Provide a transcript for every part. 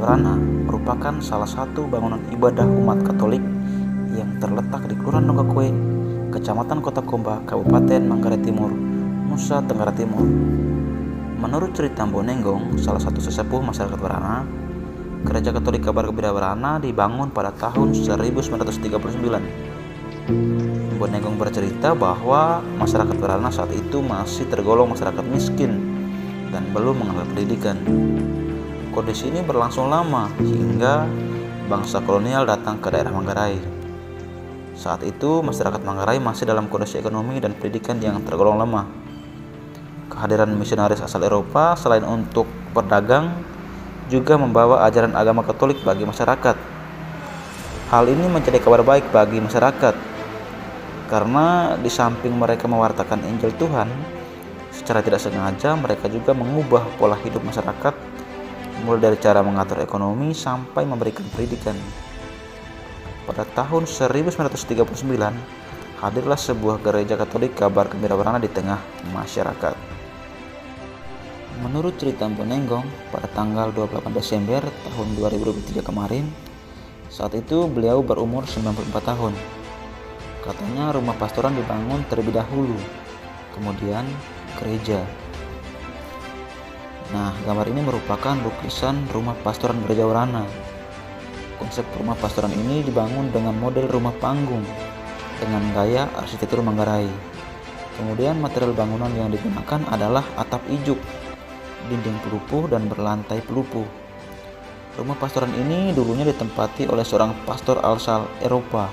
Warana merupakan salah satu bangunan ibadah umat Katolik yang terletak di Kelurahan Nongkowe, Kecamatan Kota Komba, Kabupaten Manggarai Timur, Nusa Tenggara Timur. Menurut cerita Mbonenggong, salah satu sesepuh masyarakat Warana, Gereja Katolik Kabar Gembira Warana dibangun pada tahun 1939. Mbonenggong bercerita bahwa masyarakat Warana saat itu masih tergolong masyarakat miskin dan belum mengenal pendidikan. Kondisi ini berlangsung lama hingga bangsa kolonial datang ke daerah Manggarai. Saat itu masyarakat Manggarai masih dalam kondisi ekonomi dan pendidikan yang tergolong lemah. Kehadiran misionaris asal Eropa selain untuk berdagang juga membawa ajaran agama Katolik bagi masyarakat. Hal ini menjadi kabar baik bagi masyarakat karena di samping mereka mewartakan Injil Tuhan, secara tidak sengaja mereka juga mengubah pola hidup masyarakat, mulai dari cara mengatur ekonomi sampai memberikan pendidikan. Pada tahun 1939, hadirlah sebuah gereja Katolik Kabar Gembira Warana di tengah masyarakat. Menurut cerita Mbonenggong, pada tanggal 28 Desember tahun 2023 kemarin, saat itu beliau berumur 94 tahun. Katanya rumah pastoran dibangun terlebih dahulu, kemudian gereja. Nah, gambar ini merupakan lukisan rumah pastoran Gereja Warana. Konsep rumah pastoran ini dibangun dengan model rumah panggung dengan gaya arsitektur Manggarai. Kemudian material bangunan yang digunakan adalah atap ijuk, dinding pelupuh dan berlantai pelupuh. Rumah pastoran ini dulunya ditempati oleh seorang pastor asal Eropa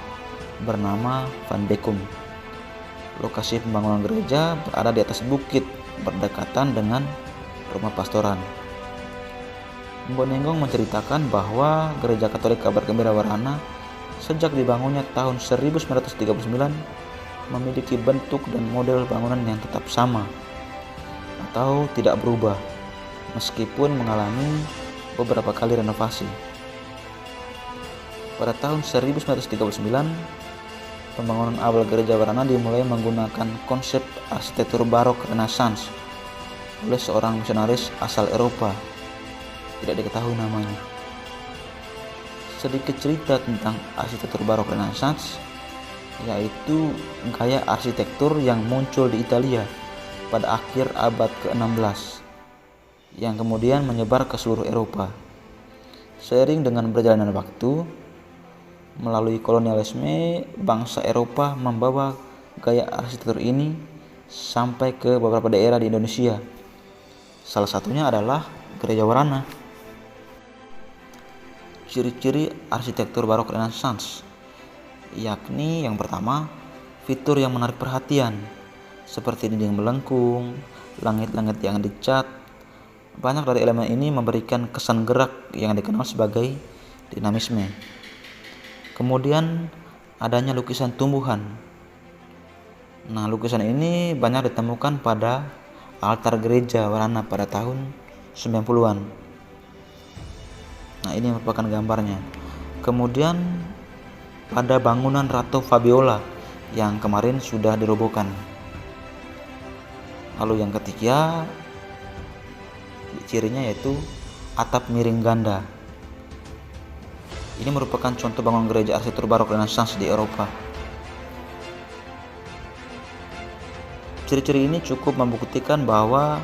bernama Van Beckum. Lokasi pembangunan gereja berada di atas bukit berdekatan dengan rumah pastoran. Mbonenggong menceritakan bahwa Gereja Katolik Kabar Gembira Warana sejak dibangunnya tahun 1939 memiliki bentuk dan model bangunan yang tetap sama atau tidak berubah meskipun mengalami beberapa kali renovasi. Pada tahun 1939, pembangunan awal Gereja Warana dimulai menggunakan konsep arsitektur barok Renaissance oleh seorang misionaris asal Eropa, tidak diketahui namanya. Sedikit cerita tentang arsitektur barok Renaissance, yaitu gaya arsitektur yang muncul di Italia pada akhir abad ke-16 yang kemudian menyebar ke seluruh Eropa. Seiring dengan berjalannya waktu, melalui kolonialisme, bangsa Eropa membawa gaya arsitektur ini sampai ke beberapa daerah di Indonesia. Salah satunya adalah Gereja Warana. Ciri-ciri arsitektur barok Renaissance, yakni yang pertama, fitur yang menarik perhatian, seperti dinding melengkung, langit-langit yang dicat. Banyak dari elemen ini memberikan kesan gerak yang dikenal sebagai dinamisme. Kemudian adanya lukisan tumbuhan. Nah, lukisan ini banyak ditemukan pada altar Gereja Warana pada tahun 90-an. Nah, ini merupakan gambarnya. Kemudian pada bangunan Ratu Fabiola yang kemarin sudah dirobohkan. Lalu yang ketiga, cirinya yaitu atap miring ganda. Ini merupakan contoh bangunan gereja arsitektur barok Renaissance di Eropa. Ciri-ciri ini cukup membuktikan bahwa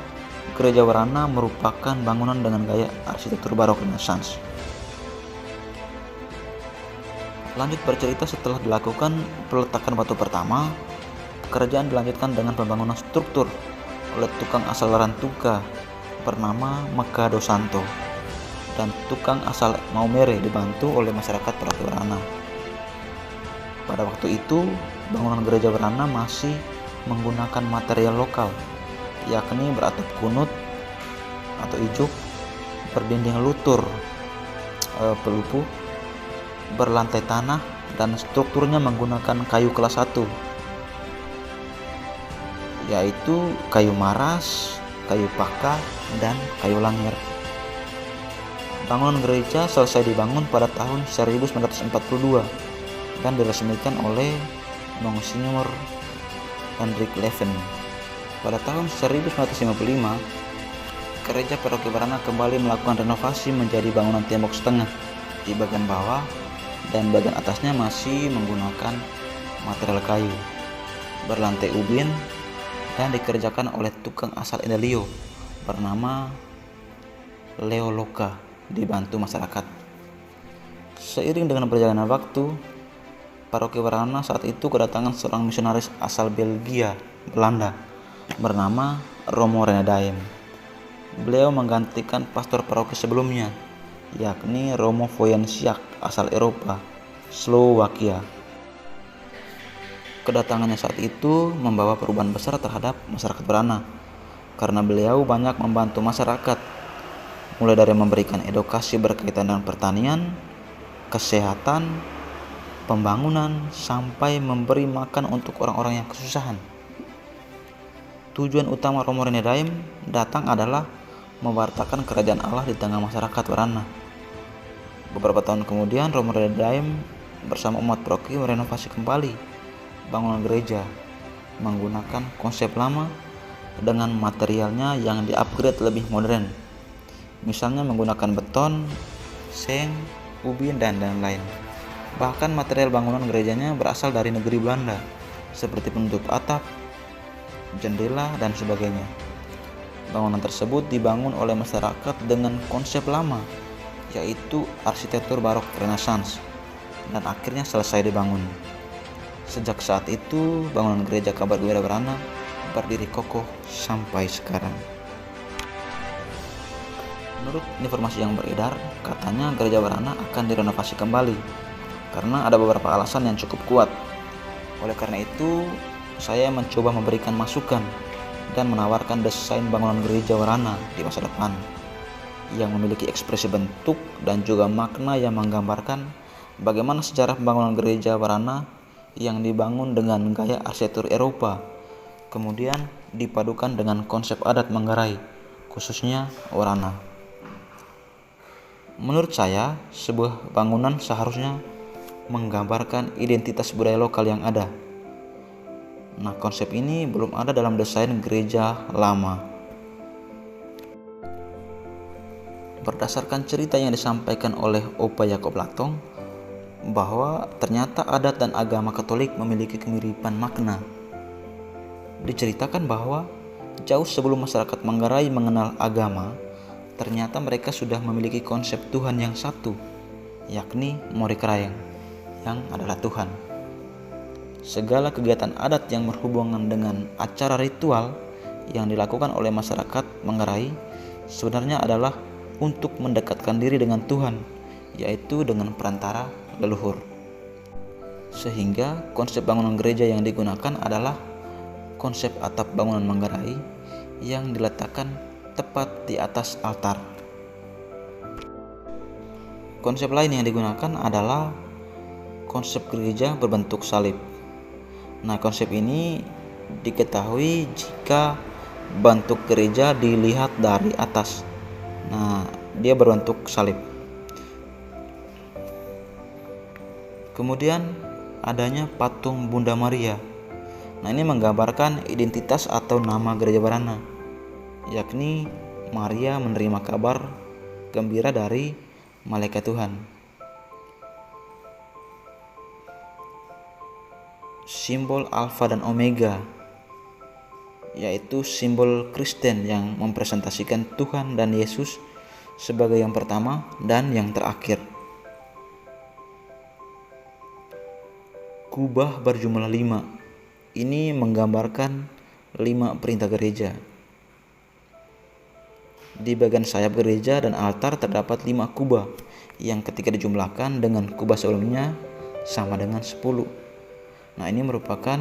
Gereja Warana merupakan bangunan dengan gaya arsitektur barok Renaissance. Lanjut bercerita, setelah dilakukan peletakan batu pertama, pekerjaan dilanjutkan dengan pembangunan struktur oleh tukang asal Larantuka bernama Mercado Santo dan tukang asal Maumere dibantu oleh masyarakat Peraki Warana. Pada waktu itu, bangunan Gereja Warana masih menggunakan material lokal, yakni beratap kunut atau ijuk, berdinding lutur pelupuh, berlantai tanah, dan strukturnya menggunakan kayu kelas 1, yaitu kayu maras, kayu paka, dan kayu langir. Bangunan gereja selesai dibangun pada tahun 1942 dan diresmikan oleh Monsignor Hendrik Leven. Pada tahun 1955, Gereja Paroki Barana kembali melakukan renovasi menjadi bangunan tembok setengah di bagian bawah, dan bagian atasnya masih menggunakan material kayu berlantai ubin dan dikerjakan oleh tukang asal Indelio bernama Leo Loka, dibantu masyarakat. Seiring dengan perjalanan waktu, Paroki Barana saat itu kedatangan seorang misionaris asal Belgia, Belanda, bernama Romo Renadaim. Beliau menggantikan pastor paroki sebelumnya, yakni Romo Vojensiak asal Eropa, Slowakia. Kedatangannya saat itu membawa perubahan besar terhadap masyarakat Barana, karena beliau banyak membantu masyarakat, mulai dari memberikan edukasi berkaitan dengan pertanian, kesehatan, pembangunan, sampai memberi makan untuk orang-orang yang kesusahan. Tujuan utama Romo Renadaim datang adalah mewartakan kerajaan Allah di tengah masyarakat Barana. Beberapa tahun kemudian, Romo Renadaim bersama umat paroki merenovasi kembali bangunan gereja menggunakan konsep lama dengan materialnya yang di-upgrade lebih modern. Misalnya menggunakan beton, seng, ubin, dan lain-lain. Bahkan material bangunan gerejanya berasal dari negeri Belanda, seperti penutup atap, jendela, dan sebagainya. Bangunan tersebut dibangun oleh masyarakat dengan konsep lama, yaitu arsitektur barok Renaissance, dan akhirnya selesai dibangun. Sejak saat itu, bangunan gereja Kabar Gembira Barana berdiri kokoh sampai sekarang. Menurut informasi yang beredar, katanya gereja Barana akan direnovasi kembali karena ada beberapa alasan yang cukup kuat. Oleh karena itu, saya mencoba memberikan masukan dan menawarkan desain bangunan gereja Barana di masa depan yang memiliki ekspresi bentuk dan juga makna yang menggambarkan bagaimana sejarah pembangunan gereja Barana yang dibangun dengan gaya arsitektur Eropa, kemudian dipadukan dengan konsep adat Manggarai, khususnya Orana. Menurut saya, sebuah bangunan seharusnya menggambarkan identitas budaya lokal yang ada. Nah, konsep ini belum ada dalam desain gereja lama. Berdasarkan cerita yang disampaikan oleh Opa Jakob Latong, bahwa ternyata adat dan agama Katolik memiliki kemiripan makna. Diceritakan bahwa jauh sebelum masyarakat Manggarai mengenal agama, ternyata mereka sudah memiliki konsep Tuhan yang satu, yakni Morikraeng, yang adalah Tuhan. Segala kegiatan adat yang berhubungan dengan acara ritual yang dilakukan oleh masyarakat Manggarai sebenarnya adalah untuk mendekatkan diri dengan Tuhan, yaitu dengan perantara leluhur. Sehingga konsep bangunan gereja yang digunakan adalah konsep atap bangunan Manggarai yang diletakkan tepat di atas altar. Konsep lain yang digunakan adalah konsep gereja berbentuk salib. Nah, konsep ini diketahui jika bentuk gereja dilihat dari atas. Nah, dia berbentuk salib. Kemudian adanya patung Bunda Maria. Nah, ini menggambarkan identitas atau nama gereja Barana, yakni Maria menerima kabar gembira dari malaikat Tuhan. Simbol Alfa dan Omega, yaitu simbol Kristen yang mempresentasikan Tuhan dan Yesus sebagai yang pertama dan yang terakhir. Kubah berjumlah 5. Ini menggambarkan 5 perintah gereja. Di bagian sayap gereja dan altar terdapat 5 kubah yang ketika dijumlahkan dengan kubah sebelumnya sama dengan 10. Nah, ini merupakan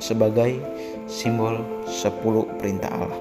sebagai simbol 10 perintah Allah.